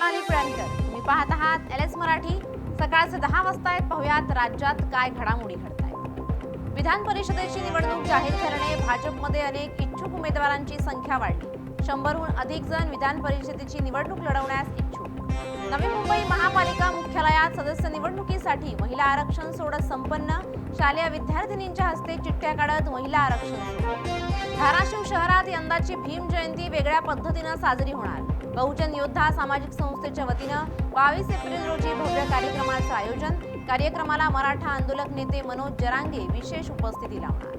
सोनाली पिळणकर, तुम्ही पाहत आहात LS मराठी। सकाळचे 10 वाजता आहेत, पाहुयात राज्यात काय घडामोडी घडतायत। विधान परिषदेची निवडणूक जाहीर झाल्याने भाजपमध्ये अनेक इच्छुक उमेदवारांची संख्या वाढली। 100हून अधिक जण विधान परिषदेची निवडणूक लढवण्यास इच्छुक। नवी मुंबई महापालिका मुख्यालयात सदस्य निवडणुकीसाठी महिला आरक्षण सोडत संपन्न। शालेय विद्यार्थिनींच्या हस्ते चिठ्ठ्या काढत महिला आरक्षण। धाराशिव शहरात यंदाची भीम जयंती वेगळ्या पद्धतीने साजरी होणार। बहुजन योद्धा सामाजिक संस्थेच्या वतीने 22 एप्रिल रोजी भव्य कार्यक्रमाचे आयोजन। कार्यक्रमाला मराठा आंदोलक नेते मनोज जरांगे विशेष उपस्थिती लावणार।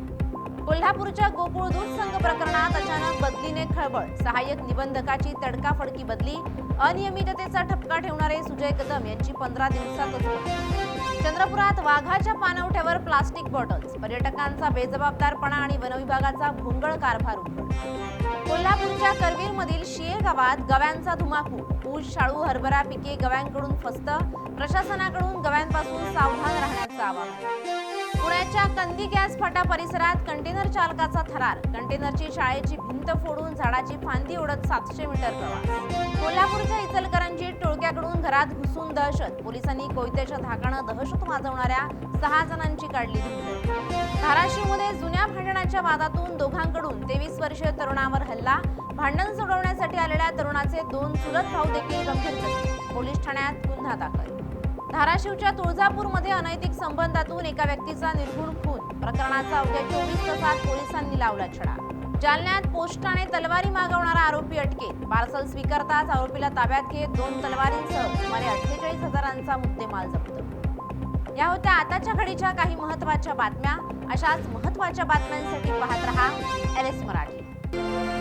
कोल्हापूरच्या गोकुळ दूध संघ प्रकरणात अचानक बदलीने खळबळ। सहाय्यक निबंधकाची तडकाफडकी बदली। अनियमिततेचा ठपका ठेवणारे सुजय कदम यांची 15 दिवसातच बदली। चंद्रपुरात वाघाच्या पाणवठ्यावर प्लास्टिक बॉटल्स। पर्यटकांचा बेजबाबदारपणा आणि वनविभागाचा भोंगळ कारभार उघड। कोल्हापूरच्या करवीरमधील शिये गावात गव्यांचा धुमाकूळ। ऊस, शाळू, हरभरा पिके गव्यांकडून फस्त। प्रशासनाकडून गव्यांपासून सावधान राहण्याचं आवाहन। पुण्याच्या कंदी गॅस फाटा परिसरात कंटेनर चालकाचा थरार। कंटेनरची शाळेची भिंत फोडून झाडाची फांदी ओढत 700 मीटर प्रवास। कोल्हापूरच्या इचलकरंजी टोळक्याकडून घरात घुसून दहशत। पोलिसांनी कोयत्याच्या धाकाने दहशत माजवणाऱ्या 6 जणांची काढली धुंड। धाराशिवमध्ये जुन्या भांडणाच्या वादातून दोघांकडून 23 वर्षीय तरुणावर हल्ला। भांडण सोडवण्यासाठी आलेल्या तरुणाचे 2 चुलत भाऊ देखील गंभीर जखमी। पोलीस ठाण्यात गुन्हा दाखल। धाराशिवच्या तुळजापूरमध्ये अनैतिक संबंधातून एका व्यक्तीचा निर्घृण खून। प्रकरणाचा अवघ्या 24 तासात पोलिसांनी लावला छडा। जालन्यात पोस्टाने तलवारी मागवणारा आरोपी अटकेत। पार्सल स्वीकारताच आरोपीला ताब्यात घेत 2 तलवारींसह सुमारे 48,000चा मुद्देमाल जप्त। या होत्या आताच्या घडीच्या काही महत्त्वाच्या बातम्या। अशाच महत्त्वाच्या बातम्यांसाठी पाहत रहा LS मराठी।